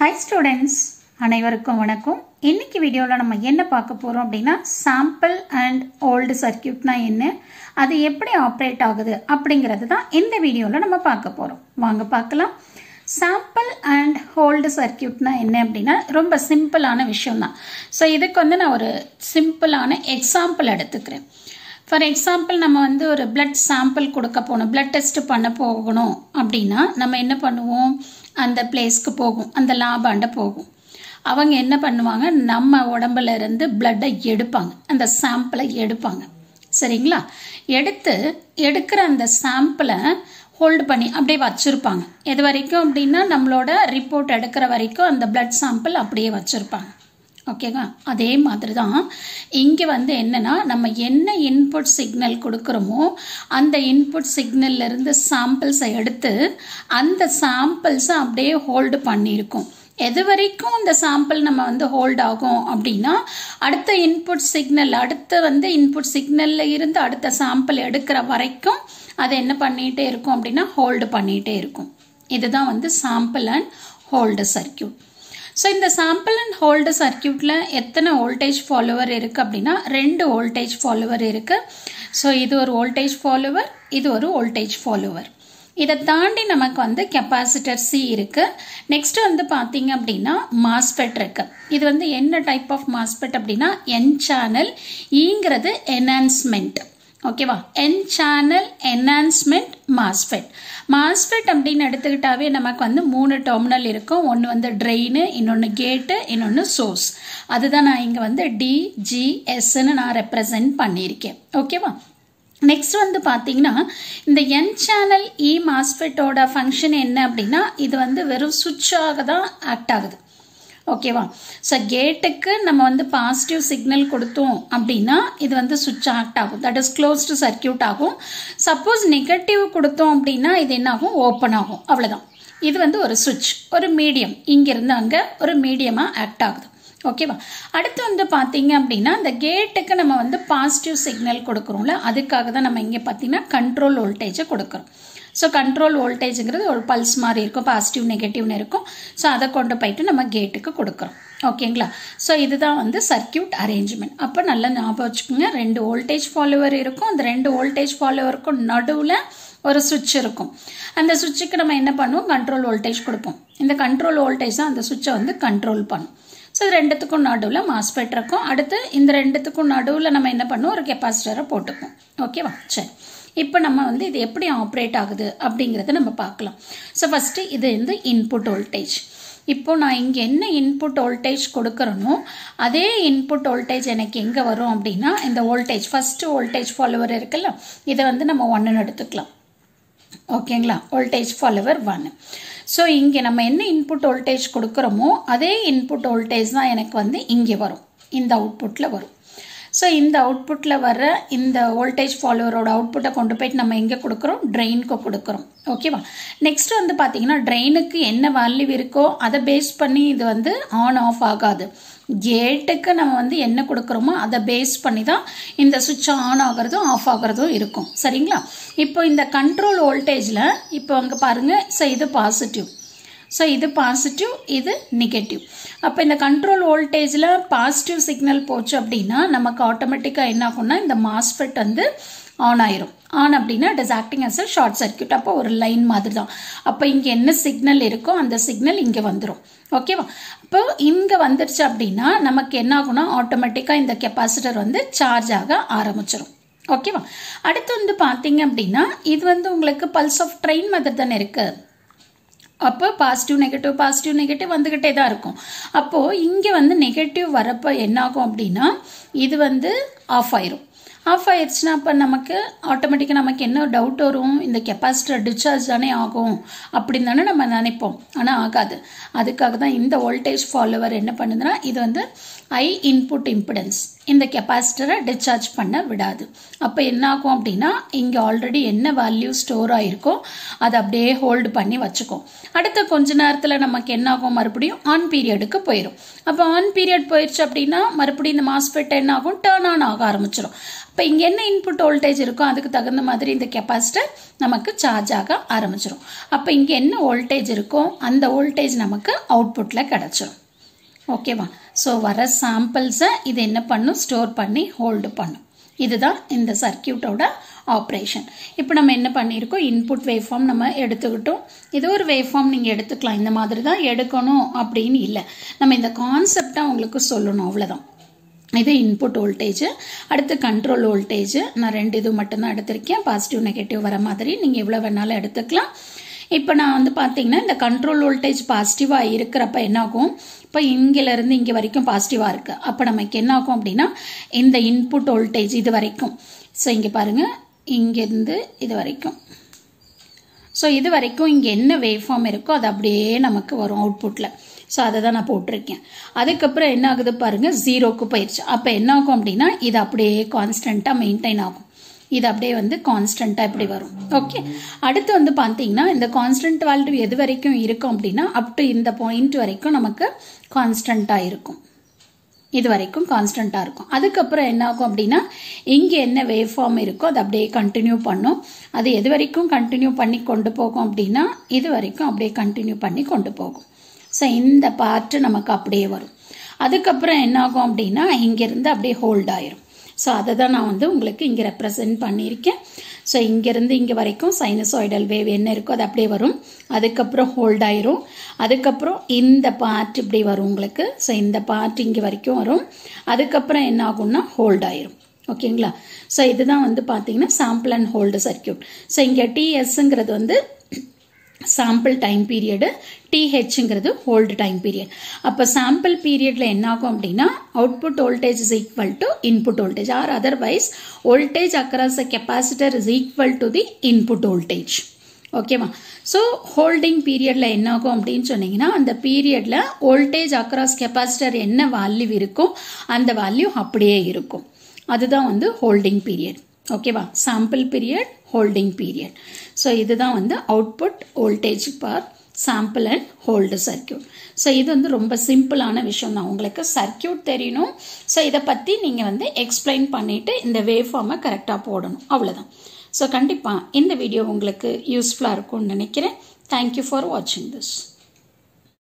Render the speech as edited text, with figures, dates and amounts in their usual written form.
Hi students, அனைவருக்கும் வணக்கம். இன்னைக்கு வீடியோல நம்ம என்ன பார்க்க போறோம் அப்படினா sample and old circuit னா என்ன, அது எப்படி ஆபரேட் ஆகுது அப்படிங்கறது தான் இந்த வீடியோல நம்ம பார்க்க போறோம். வாங்க பார்க்கலாம். sample and hold circuit னா என்ன அப்படினா ரொம்ப சிம்பிளான விஷயம் தான். சோ இதுக்கு வந்து நான் ஒரு சிம்பிளான எக்ஸாம்பிள் எடுத்துக்கிறேன். For example, நம்ம வந்து ஒரு blood sample கொடுக்க போணும், blood test பண்ண போகணும் அப்படினா நம்ம என்ன பண்ணுவோம், அந்த பிளேஸ்க்கு போகும், அந்த லேபாண்ட போகும். அவங்க என்ன பண்ணுவாங்க, நம்ம உடம்புல இருந்து blood-ஐ எடுப்பாங்க, அந்த சாம்பிளை எடுப்பாங்க. சரிங்களா? எடுக்கிற அந்த சாம்பிளை ஹோல்ட் பண்ணி அப்படியே வச்சிருப்பாங்க. எது வரைக்கும் அப்படின்னா நம்மளோட ரிப்போர்ட் எடுக்கிற வரைக்கும் அந்த blood sample அப்படியே வச்சிருப்பாங்க. ஓகேவா? அதே மாதிரி தான் இங்கே வந்து என்னன்னா, நம்ம என்ன இன்புட் சிக்னல் கொடுக்குறோமோ அந்த இன்புட் சிக்னல்ல இருந்து சாம்பிள்ஸை எடுத்து அந்த சாம்பிள்ஸை அப்படியே ஹோல்டு பண்ணியிருக்கோம். எது வரைக்கும் அந்த சாம்பிள் நம்ம வந்து ஹோல்ட் ஆகும் அப்படின்னா, அடுத்த இன்புட் சிக்னல்ல இருந்து அடுத்த சாம்பிள் எடுக்கிற வரைக்கும் அதை என்ன பண்ணிகிட்டே இருக்கும் அப்படின்னா ஹோல்டு பண்ணிகிட்டே இருக்கும். இதுதான் வந்து sample and hold circuit. So இந்த சாம்பிள் அண்ட் ஹோல்டு சர்க்கியூட்டில் எத்தனை வோல்டேஜ் ஃபாலோவர் இருக்குது அப்படின்னா 2 வோல்டேஜ் ஃபாலோவர் இருக்குது. ஸோ இது ஒரு வோல்டேஜ் ஃபாலோவர், இது ஒரு வோல்டேஜ் ஃபாலோவர். இதை தாண்டி நமக்கு வந்து கெப்பாசிட்டர் சி இருக்குது. நெக்ஸ்ட் வந்து பார்த்தீங்க அப்படின்னா மாஸ்பெட் இருக்குது. இது வந்து என்ன டைப் ஆஃப் மாஸ்பெட் அப்படின்னா என் சேனல், ஈங்கிறது என்ஹான்ஸ்மெண்ட். ஓகேவா? N channel enhancement MOSFET. MOSFET அப்படின்னு எடுத்துக்கிட்டாவே நமக்கு வந்து 3 டெர்மினல் இருக்கும். ஒன்று வந்து ட்ரெயின், இன்னொன்று கேட்டு, இன்னொன்று சோர்ஸ். அதுதான் நான் இங்கே வந்து டிஜிஎஸ்ன்னு நான் ரெப்ரசன்ட் பண்ணியிருக்கேன். ஓகேவா? நெக்ஸ்ட் வந்து பார்த்தீங்கன்னா இந்த என் சேனல் இ மாஸ்பெட்டோட ஃபங்க்ஷன் என்ன அப்படின்னா, இது வந்து வெறும் சுவிட்சாக தான் ஆக்ட் ஆகுது. ஓகேவா? ஸோ கேட்டுக்கு நம்ம வந்து பாசிட்டிவ் சிக்னல் கொடுத்தோம் அப்படின்னா இது வந்து சுவிட்ச் ஆக்ட் ஆகும், தட் இஸ் க்ளோஸ்டு சர்க்கியூட் ஆகும். சப்போஸ் நெகட்டிவ் கொடுத்தோம் அப்படின்னா இது என்ன ஆகும், ஓப்பன் ஆகும். அவ்வளோதான். இது வந்து ஒரு சுவிட்ச், ஒரு மீடியம், இங்கிருந்து அங்கே ஒரு மீடியமாக ஆக்ட் ஆகுது. ஓகேவா? அடுத்து வந்து பார்த்தீங்க அப்படின்னா இந்த கேட்டுக்கு நம்ம வந்து பாசிட்டிவ் சிக்னல் கொடுக்குறோம்ல, அதுக்காக தான் நம்ம இங்கே பார்த்தீங்கன்னா கண்ட்ரோல் வோல்டேஜை கொடுக்குறோம். ஸோ கண்ட்ரோல் வோல்டேஜுங்கிறது ஒரு பல்ஸ் மாதிரி இருக்கும், பாசிட்டிவ் நெகட்டிவ்னு இருக்கும். ஸோ அதை கொண்டு போயிட்டு நம்ம கேட்டுக்கு கொடுக்குறோம். ஓகேங்களா? ஸோ இதுதான் வந்து சர்க்கியூட் அரேஞ்ச்மெண்ட். அப்போ நல்லா ஞாபகம் வச்சுக்கோங்க, 2 வோல்டேஜ் ஃபாலோவர் இருக்கும். அந்த 2 வோல்டேஜ் ஃபாலோவருக்கும் நடுவில் ஒரு சுவிட்ச் இருக்கும். அந்த சுவிட்சுக்கு நம்ம என்ன பண்ணுவோம், கண்ட்ரோல் வோல்டேஜ் கொடுப்போம். இந்த கண்ட்ரோல் வோல்டேஜ் தான் அந்த சுவிட்சை வந்து கண்ட்ரோல் பண்ணும். ஸோ இது 2த்துக்கும் நடுவில் மாஸ்பெட் இருக்கும். அடுத்து இந்த 2த்துக்கும் நடுவில் நம்ம என்ன பண்ணுவோம், ஒரு கெப்பாசிட்டரை போட்டுப்போம். ஓகேவா? சரி, இப்போ நம்ம வந்து இது எப்படி ஆப்ரேட் ஆகுது அப்படிங்கிறத நம்ம பார்க்கலாம். ஸோ ஃபஸ்ட்டு இது வந்து இன்புட் வோல்டேஜ். இப்போ நான் இங்கே என்ன இன்புட் வோல்டேஜ் கொடுக்குறேனோ அதே இன்புட் வோல்டேஜ் எனக்கு எங்கே வரும் அப்படின்னா இந்த வோல்டேஜ், ஃபஸ்ட்டு வோல்டேஜ் ஃபாலோவர் இருக்குல்ல, இதை வந்து நம்ம 1ன்னு எடுத்துக்கலாம். ஓகேங்களா? Voltage follower 1. ஸோ இங்கே நம்ம என்ன இன்புட் வோல்டேஜ் கொடுக்குறோமோ அதே இன்புட் வோல்டேஜ் தான் எனக்கு வந்து இங்கே வரும், இந்த அவுட்புட்டில் வரும். ஸோ இந்த அவுட்புட்டில் வர இந்த வோல்டேஜ் ஃபாலோவரோட அவுட்புட்டை கொண்டு போயிட்டு நம்ம எங்கே கொடுக்குறோம், ட்ரெயினுக்கு கொடுக்குறோம். ஓகேவா? நெக்ஸ்ட் வந்து பார்த்தீங்கன்னா ட்ரெயினுக்கு என்ன வேல்யூ இருக்கோ அதை பேஸ் பண்ணி இது வந்து ஆன் ஆஃப் ஆகாது. கேட்டுக்கு நம்ம வந்து என்ன கொடுக்குறோமோ அதை பேஸ் பண்ணி தான் இந்த சுவிட்ச் ஆன் ஆகிறதும் ஆஃப் ஆகிறதும் இருக்கும். சரிங்களா? இப்போ இந்த கண்ட்ரோல் வோல்டேஜில் இப்போ அங்கே பாருங்கள், ஸோ இது பாசிட்டிவ், ஸோ இது பாசிட்டிவ், இது நெகட்டிவ். அப்போ இந்த கண்ட்ரோல் வோல்டேஜில் பாசிட்டிவ் சிக்னல் போச்சு அப்படின்னா நமக்கு ஆட்டோமேட்டிக்காக என்ன ஆகும்னா இந்த மாஸ்பெட் வந்து ஆன் ஆயிரும். ஆன் அப்படின்னா it is acting as a short circuit. அப்போ ஒரு லைன் மாதிரி தான். அப்போ இங்கே என்ன சிக்னல் இருக்கோ அந்த சிக்னல் இங்கே வந்துடும். ஓகேவா? இப்போ இங்கே வந்துருச்சு அப்படின்னா நமக்கு என்ன ஆகும்னா ஆட்டோமேட்டிக்காக இந்த கெப்பாசிட்டர் வந்து சார்ஜ் ஆக ஆரம்பிச்சிடும். ஓகேவா? அடுத்து வந்து பார்த்தீங்க அப்படின்னா இது வந்து உங்களுக்கு பல்ஸ் ஆஃப் ட்ரெயின் மாதிரி தானே இருக்குது. அப்போ பாசிட்டிவ் நெகட்டிவ் வந்துக்கிட்டே தான் இருக்கும். அப்போது இங்கே வந்து நெகட்டிவ் வரப்போ என்ன ஆகும் அப்படின்னா இது வந்து ஆஃப் ஆயிரும். ஆஃப் ஆயிடுச்சுன்னா அப்போ நமக்கு ஆட்டோமேட்டிக்காக நமக்கு என்ன டவுட் வரும், இந்த கெப்பாசிட்டர் டிஸ்சார்ஜ் தானே ஆகும் அப்படின்னு தானே நம்ம நினைப்போம். ஆனால் ஆகாது. அதுக்காக தான் இந்த வோல்டேஜ் ஃபாலோவர் என்ன பண்ணுதுன்னா இது வந்து ஐ இன்புட் இம்பிடன்ஸ், இந்த கெப்பாசிட்டரை டிஸ்சார்ஜ் பண்ண விடாது. அப்போ என்ன ஆகும் அப்படின்னா இங்கே ஆல்ரெடி என்ன வேல்யூ ஸ்டோர் ஆகிருக்கோ அதை அப்படியே ஹோல்டு பண்ணி வச்சுக்கும். அடுத்த கொஞ்ச நேரத்தில் நமக்கு என்ன ஆகும், மறுபடியும் ஆன் பீரியடுக்கு போயிடும். அப்போ ஆன் பீரியட் போயிடுச்சு அப்படின்னா மறுபடியும் இந்த மாஸ்ஃபெட் என்ன ஆகும், டர்ன் ஆன் ஆக ஆரம்பிச்சிடும். இப்போ இங்கே என்ன இன்புட் வோல்டேஜ் இருக்கோ அதுக்கு தகுந்த மாதிரி இந்த கெப்பாசிட்டர் நமக்கு சார்ஜ் ஆக ஆரம்பிச்சிடும். அப்போ இங்கே என்ன வோல்டேஜ் இருக்கோ அந்த வோல்டேஜ் நமக்கு அவுட்புட்டில் கிடச்சிடும். ஓகேவா? ஸோ வர சாம்பிள்ஸை இது என்ன பண்ணும், ஸ்டோர் பண்ணி ஹோல்டு பண்ணும். இதுதான் இந்த சர்க்கியூட்டோட ஆப்ரேஷன். இப்போ நம்ம என்ன பண்ணியிருக்கோம், இன்புட் வேவ் ஃபார்ம் நம்ம எடுத்துக்கிட்டோம். இது ஒரு வேவ் ஃபார்ம் நீங்கள் எடுத்துக்கலாம், இந்த மாதிரி தான் எடுக்கணும் அப்படின்னு இல்லை. நம்ம இந்த கான்செப்டாக உங்களுக்கு சொல்லணும், அவ்வளோதான். இது இன்புட் வோல்டேஜ், அடுத்து கண்ட்ரோல் வோல்டேஜ். நான் 2 இது மட்டும்தான் எடுத்திருக்கேன். பாசிட்டிவ் நெகட்டிவ் வர மாதிரி நீங்கள் எவ்வளோ வேணாலும் எடுத்துக்கலாம். இப்போ நான் வந்து பார்த்தீங்கன்னா இந்த கண்ட்ரோல் வோல்டேஜ் பாசிட்டிவாக இருக்கிறப்ப என்ன ஆகும், இப்போ இங்கிலேருந்து இங்கே வரைக்கும் பாசிட்டிவாக இருக்குது. அப்போ நமக்கு என்ன ஆகும் அப்படின்னா இந்த இன்புட் வோல்டேஜ் இது வரைக்கும், ஸோ இங்கே பாருங்கள் இங்கேருந்து இது வரைக்கும், ஸோ இது வரைக்கும் இங்கே என்ன வேவ் ஃபார்ம் இருக்கோ அது அப்படியே நமக்கு வரும் அவுட்புட்டில். ஸோ அதை தான் நான் போட்டிருக்கேன். அதுக்கப்புறம் என்ன ஆகுது பாருங்கள், 0க்கு போயிடுச்சு. அப்போ என்ன ஆகும் அப்படின்னா இது அப்படியே கான்ஸ்டண்ட்டாக மெயின்டைன் ஆகும். இது அப்படியே வந்து கான்ஸ்டண்ட்டாக இப்படி வரும். ஓகே, அடுத்து வந்து பார்த்தீங்கன்னா இந்த கான்ஸ்டன்ட் வேல்யூ எது வரைக்கும் இருக்கும் அப்படின்னா அப் டு இந்த பாயிண்ட் வரைக்கும் நமக்கு கான்ஸ்டண்ட்டாக இருக்கும். இது வரைக்கும் கான்ஸ்டண்ட்டாக இருக்கும். அதுக்கப்புறம் என்ன ஆகும் அப்படின்னா இங்கே என்ன வேவ் ஃபார்ம் இருக்கோ அது அப்படியே கண்டினியூ பண்ணும். அது எது வரைக்கும் கண்டினியூ பண்ணி கொண்டு போகும் அப்படின்னா இது வரைக்கும் அப்படியே கண்டினியூ பண்ணி கொண்டு போகும். ஸோ இந்த பார்ட்டு நமக்கு அப்படியே வரும். அதுக்கப்புறம் என்ன ஆகும் அப்படின்னா இங்கேருந்து அப்படியே ஹோல்ட் ஆயிரும். ஸோ அதை தான் நான் வந்து உங்களுக்கு இங்கே ரெப்ரசன்ட் பண்ணியிருக்கேன். ஸோ இங்கேருந்து இங்கே வரைக்கும் சைனசாய்டல் வேவ் என்ன இருக்கோ அது அப்படியே வரும். அதுக்கப்புறம் ஹோல்ட் ஆயிரும். அதுக்கப்புறம் இந்த பார்ட் இப்படி வரும் உங்களுக்கு. ஸோ இந்த பார்ட் இங்கே வரைக்கும் வரும். அதுக்கப்புறம் என்ன ஆகும்னா ஹோல்ட் ஆயிரும். ஓகேங்களா? ஸோ இதுதான் வந்து பார்த்தீங்கன்னா sample and hold circuit. So இங்கே டிஎஸ்ங்கிறது வந்து சாம்பிள் டைம் பீரியடு, டிஹெச்ங்கிறது ஹோல்டு டைம் பீரியட். அப்போ சாம்பிள் பீரியட்ல என்ன ஆகும் அப்படின்னா output voltage is equal to input voltage or otherwise voltage across the capacitor is equal to the input voltage. ஓகேவா? ஸோ ஹோல்டிங் பீரியட்ல என்ன ஆகும் அப்படின்னு சொன்னீங்கன்னா அந்த பீரியட்ல வோல்டேஜ் அக்ராஸ் கெப்பாசிட்டர் என்ன வேல்யூ இருக்கோ அந்த வேல்யூ அப்படியே இருக்கும். அதுதான் வந்து ஹோல்டிங் பீரியட். ஓகேவா? Sample period, holding period. So இதுதான் வந்து output voltage for sample and hold circuit. So இது வந்து ரொம்ப சிம்பிளான விஷயம் தான். உங்களுக்கு சர்க்கியூட் தெரியணும். ஸோ இதை பற்றி நீங்கள் வந்து எக்ஸ்பிளைன் பண்ணிவிட்டு இந்த வேவ் ஃபார்மை கரெக்டாக போடணும், அவ்வளோதான். ஸோ கண்டிப்பாக இந்த வீடியோ உங்களுக்கு யூஸ்ஃபுல்லாக இருக்கும்னு நினைக்கிறேன். தேங்க்யூ ஃபார் வாட்சிங் திஸ்.